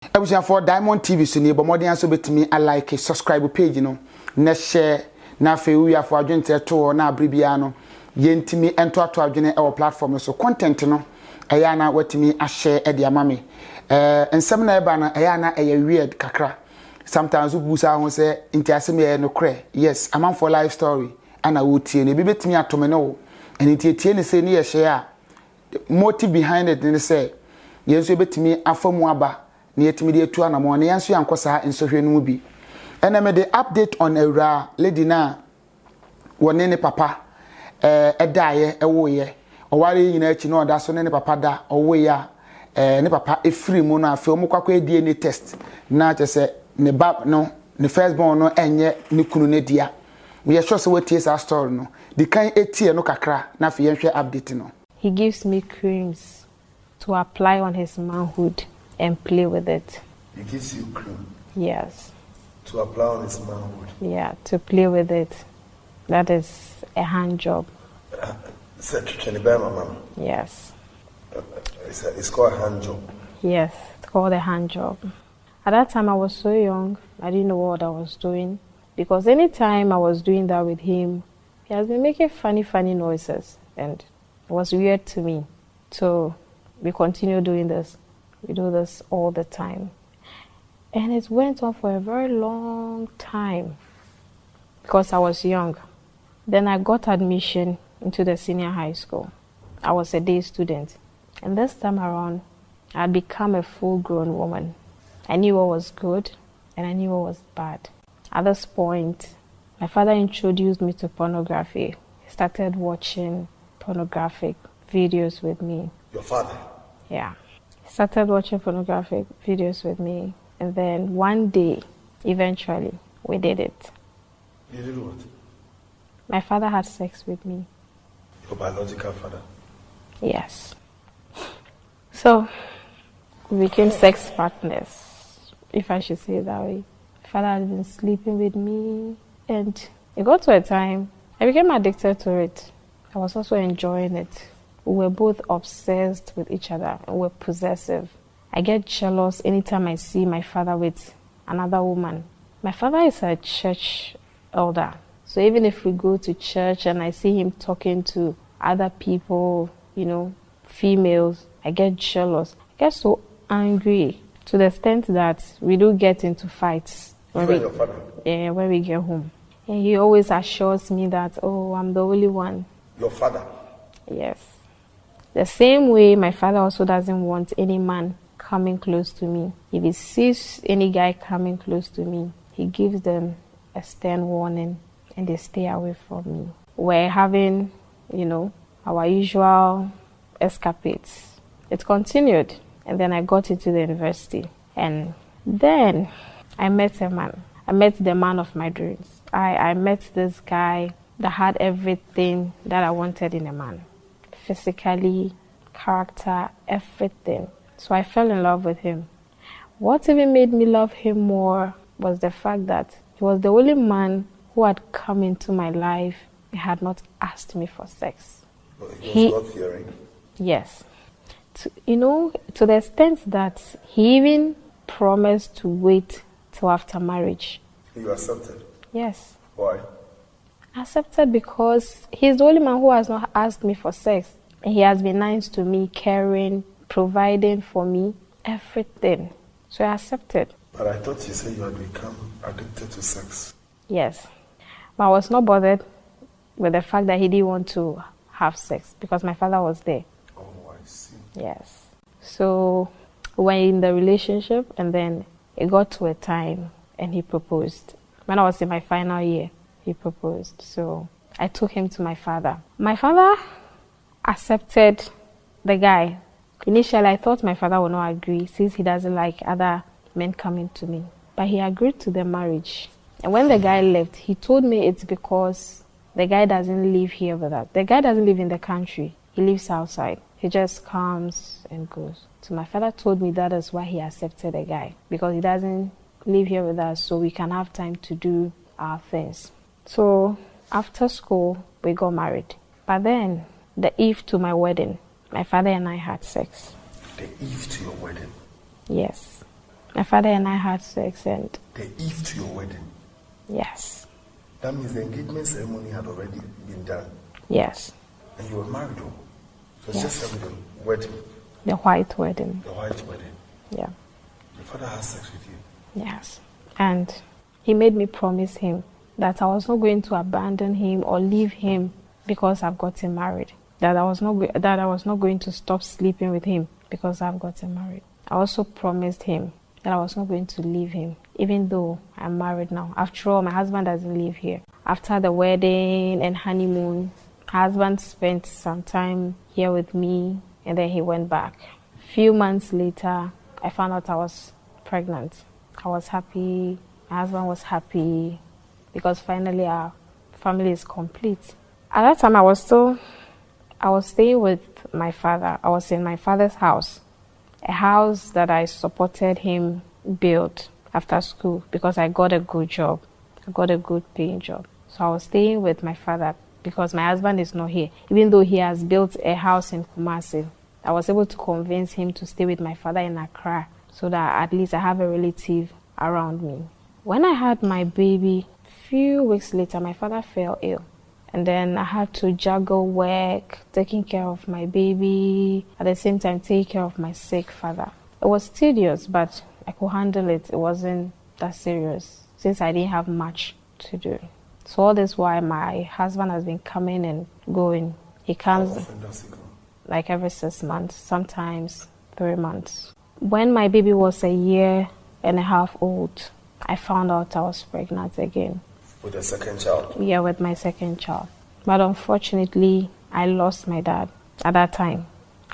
Ebusia for Diamond TV so ni bomodin so betimi I like subscribe page no na share na fe wi afo adwente to na abribia no yentimi ento ato adwene e platform so content no eya na watimi a share e de amame ensem na eba na eya na eya weird kakra sometimes we busa ho say nti asem ye no kre yes amam for life story ana wotie ne bibetimi atome no eni tie ne say ne ye share a motive behind it ne say yenso betimi afamu aba na yetimi de atu anamo na yanso yankosa ensohwe no mu bi ena me de update on Ewura lady na wone ne papa edaaye ewoye oware nyina achi na oda so ne papa da owoye a ne papa efiri mu na afi omkwakwa DNA test na chese ne bab no ne first born no enye ne kunu ne dia we are sure so what is our story no the kan etie no kakra na afi yenhwe update no. He gives me creams to apply on his manhood and play with it. He gives you cream? Yes. To apply on his manhood? Yeah, to play with it. That is a hand job. Yes. It's called a hand job? Yes, it's called a hand job. At that time I was so young, I didn't know what I was doing. Because anytime I was doing that with him, he has been making funny noises. And it was weird to me. So we continue doing this. We do this all the time. And it went on for a very long time because I was young. Then I got admission into the senior high school. I was a day student. And this time around, I had become a full-grown woman. I knew what was good and I knew what was bad. At this point, my father introduced me to pornography. He started watching pornographic videos with me. Your father? Yeah. He started watching pornographic videos with me. And then one day, eventually, we did it. You did what? My father had sex with me. Your biological father? Yes. So, we became sex partners, if I should say it that way. My father had been sleeping with me. And it got to a time, I became addicted to it. I was also enjoying it. We were both obsessed with each other and we were possessive. I get jealous anytime I see my father with another woman. My father is a church elder. So even if we go to church and I see him talking to other people, you know, females, I get jealous. I get so angry to the extent that we do get into fights when we get home. And he always assures me that, oh, I'm the only one. Your father? Yes. The same way my father also doesn't want any man coming close to me. If he sees any guy coming close to me, he gives them a stern warning and they stay away from me. We're having, you know, our usual escapades. It continued and then I got into the university and then I met a man. I met the man of my dreams. I met this guy that had everything that I wanted in a man. Physically, character, everything. So I fell in love with him. What even made me love him more was the fact that he was the only man who had come into my life and had not asked me for sex. He was God-fearing? Yes. To the extent that he even promised to wait till after marriage. You accepted? Yes. Why? Accepted because he's the only man who has not asked me for sex. And he has been nice to me, caring, providing for me, everything. So I accepted. But I thought you said you had become addicted to sex. Yes. But I was not bothered with the fact that he didn't want to have sex because my father was there. Oh, I see. Yes. So we were in the relationship and then it got to a time and he proposed. When I was in my final year, he proposed. So I took him to my father. My father accepted the guy. Initially, I thought my father would not agree since he doesn't like other men coming to me. But he agreed to the marriage. And when the guy left, he told me it's because the guy doesn't live here with us. The guy doesn't live in the country. He lives outside. He just comes and goes. So my father told me that is why he accepted the guy. Because he doesn't live here with us, so we can have time to do our things. So after school, we got married. But then, the eve to my wedding, my father and I had sex. The eve to your wedding? Yes. My father and I had sex and... The eve to your wedding? Yes. That means the engagement ceremony had already been done? Yes. And you were married though? So it's Yes. just having the wedding? The white wedding. The white wedding? Yeah. Your father has sex with you? Yes. And he made me promise him that I was not going to abandon him or leave him because I've gotten married. That I was not going to stop sleeping with him because I've gotten married. I also promised him that I was not going to leave him, even though I'm married now. After all, my husband doesn't live here. After the wedding and honeymoon, my husband spent some time here with me and then he went back. A few months later, I found out I was pregnant. I was happy, my husband was happy, because finally our family is complete. At that time, I was staying with my father. I was in my father's house, a house that I supported him build after school because I got a good job. I got a good paying job. So I was staying with my father because my husband is not here. Even though he has built a house in Kumasi, I was able to convince him to stay with my father in Accra so that at least I have a relative around me. When I had my baby, a few weeks later, my father fell ill. And then I had to juggle work, taking care of my baby, at the same time taking care of my sick father. It was tedious, but I could handle it. It wasn't that serious since I didn't have much to do. So all this while, my husband has been coming and going. He comes like every 6 months, sometimes 3 months. When my baby was 1.5 years old, I found out I was pregnant again. With the second child? Yeah, with my second child. But unfortunately, I lost my dad at that time.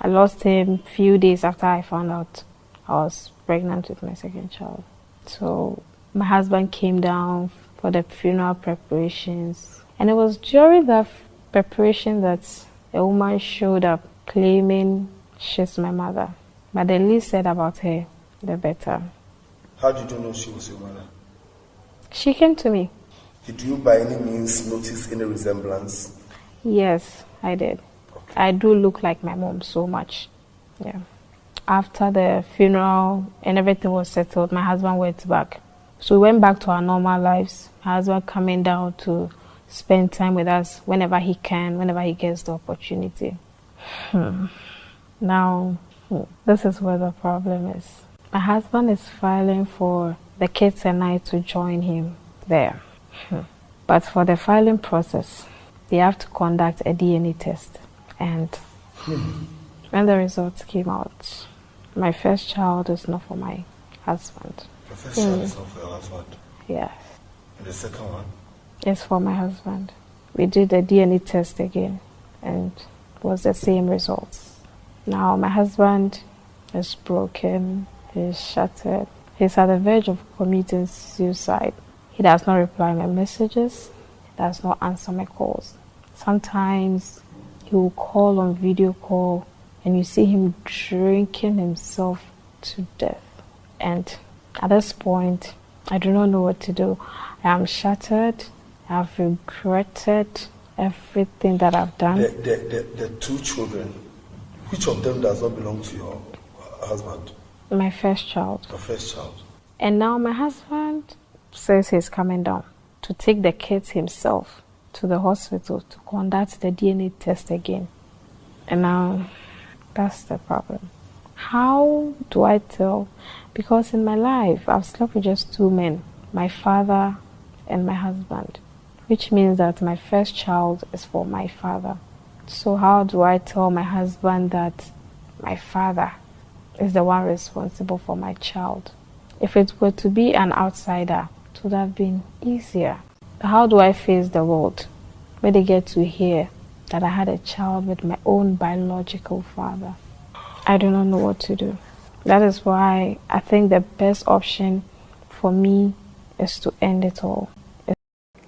I lost him a few days after I found out I was pregnant with my second child. So my husband came down for the funeral preparations. And it was during that preparation that a woman showed up claiming she's my mother. But the least said about her, the better. How did you know she was your mother? She came to me. Did you by any means notice any resemblance? Yes, I did. Okay. I do look like my mom so much. Yeah. After the funeral and everything was settled, my husband went back. So we went back to our normal lives. My husband coming down to spend time with us whenever he can, whenever he gets the opportunity. Now, this is where the problem is. My husband is filing for the kids and I to join him there. But for the filing process, they have to conduct a DNA test. And when the results came out, my first child is not for my husband. The first child is not for your husband? Yes. And the second one? It's for my husband. We did the DNA test again, and it was the same results. Now my husband is broken, he's shattered. He's at the verge of committing suicide. He does not reply my messages, he does not answer my calls. Sometimes he will call on video call and you see him drinking himself to death. And at this point, I do not know what to do. I am shattered. I have regretted everything that I've done. The 2 children, which of them does not belong to your husband? My first child. The first child. And now my husband says he's coming down to take the kids himself to the hospital to conduct the DNA test again. And now that's the problem. How do I tell? Because in my life, I've slept with just 2 men, my father and my husband, which means that my first child is for my father. So how do I tell my husband that my father is the one responsible for my child? If it were to be an outsider, it would have been easier. How do I face the world when they get to hear that I had a child with my own biological father? I do not know what to do. That is why I think the best option for me is to end it all.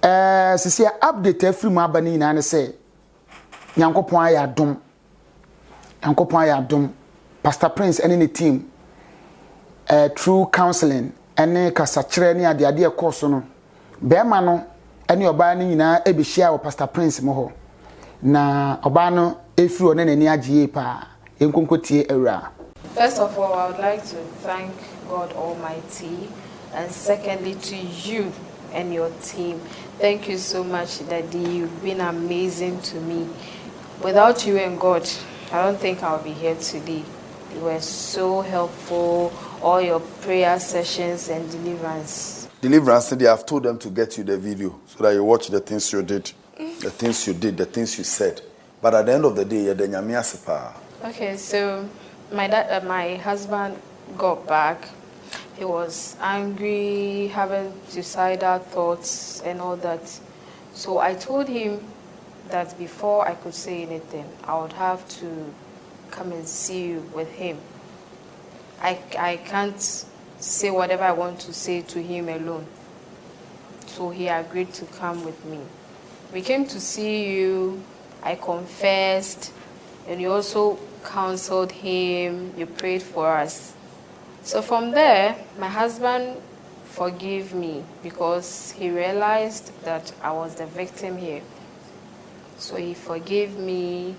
Sisi update every mabani na ne say Nyankopon ayadom Pastor Prince and the team through counseling and kasachire ni ade course no be ma no ene oba ni nyina e be share wo Pastor Prince mo ho na oba no efiri one nani agye pa enkonkotie awura. First of all, I would like to thank God Almighty, and secondly to you and your team. Thank you so much, Daddy. You've been amazing to me. Without you and God, I don't think I'll be here today. You were so helpful, all your prayer sessions and deliverance. Deliverance, they have told them to get you the video so that you watch the things you did, the things you did, the things you said. But at the end of the day, you're the nyamia sepa. Okay, so my husband got back. He was angry, having suicidal thoughts and all that. So I told him that before I could say anything, I would have to come and see you with him. I can't say whatever I want to say to him alone. So he agreed to come with me. We came to see you. I confessed, and you also counseled him. You prayed for us. So from there, my husband forgave me because he realized that I was the victim here. So he forgave me,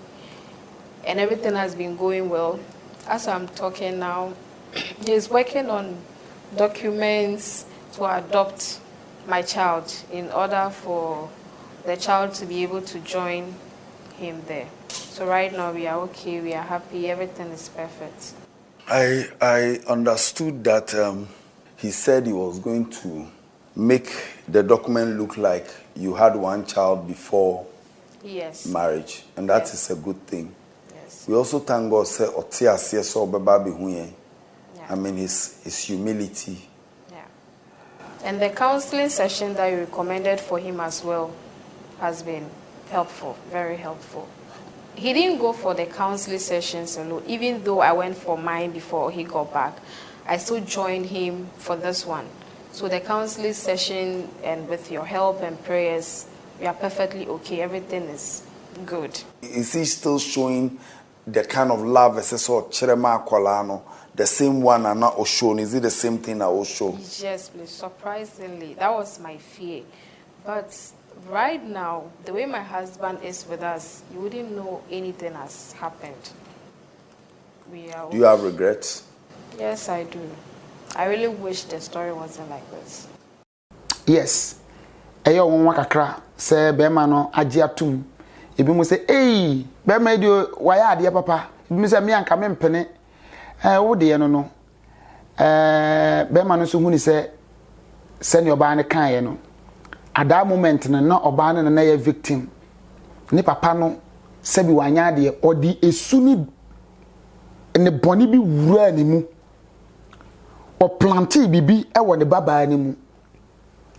and everything has been going well. As I'm talking now, he's working on documents to adopt my child in order for the child to be able to join him there. So right now we are okay, we are happy, everything is perfect. I understood that he said he was going to make the document look like you had one child before marriage, and that is a good thing. Yes. We also thank God say I mean his humility. Yeah. And the counseling session that you recommended for him as well has been helpful, very helpful. He didn't go for the counseling sessions alone, even though I went for mine before he got back. I still joined him for this one. So the counseling session, and with your help and prayers, we are perfectly okay. Everything is good. Is he still showing the kind of love as Chirema Kolano, the same one and not Osho? Is it the same thing as Osho? Yes, please. Surprisingly, that was my fear. But right now, the way my husband is with us, you wouldn't know anything has happened. Do you have regrets? Yes, I do. I really wish the story wasn't like this. Yes. Eyo wonwa kakra se bema no age atum. Ebi mu se bema dio waya ade papa. Ebi mu se me anka me mpene. Wo de no no. Bema no so huni se ne oba ne kan ye no. At that moment na oba ne na ye victim. Ni papa no se bi wanya ade odi esuni ne boni bi wura ni mu. O planti bibi e wo ne baba ni mu.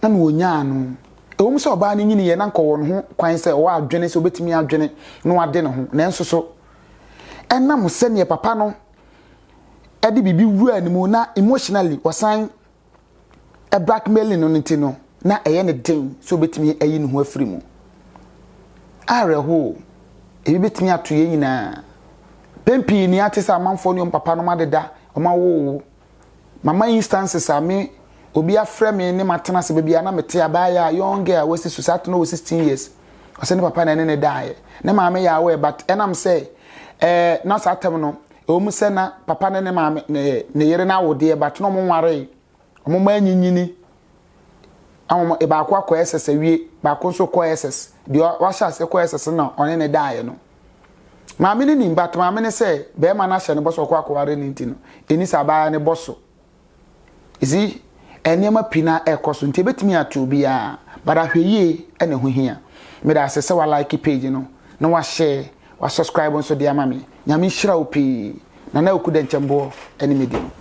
Na me wonya no. Ewum se oba ne nyini ye na nko wo no ho kwan se wo adwene se obetimi adwene no ade ne ho na enso so enam se ne papa no e de bibi wura ni mu na emotionally wasan e blackmailing no nti no na eye ne den so obetimi ayi ne ho afiri mu areho e betimi ato ye nyina pempi ni atisa amanfo ne papa no madeda o ma wo mama instances ame obi afre me ne matena se bebia na mete abaya young girl was society no 16 years o se ne papa na ne die ne maame ya we but enam say na satem no o mu se na papa ne maame ne yere na wode but no mo nware o mo ma nyinyini amomo e ba kwa SS wie ba ko so ko SS de wa sha se ko SS na one ne die no maame ne nim but maame ne say be ma na hye ne boso kwa kware ne ntino eni sabaya ne boso izi enema pina ekoso nti betimi atu bia bada hweye ene ho hia me da se wa like page no na wa share wa subscribe nso dia ma me nyame hira opi na okuda nchembo ene media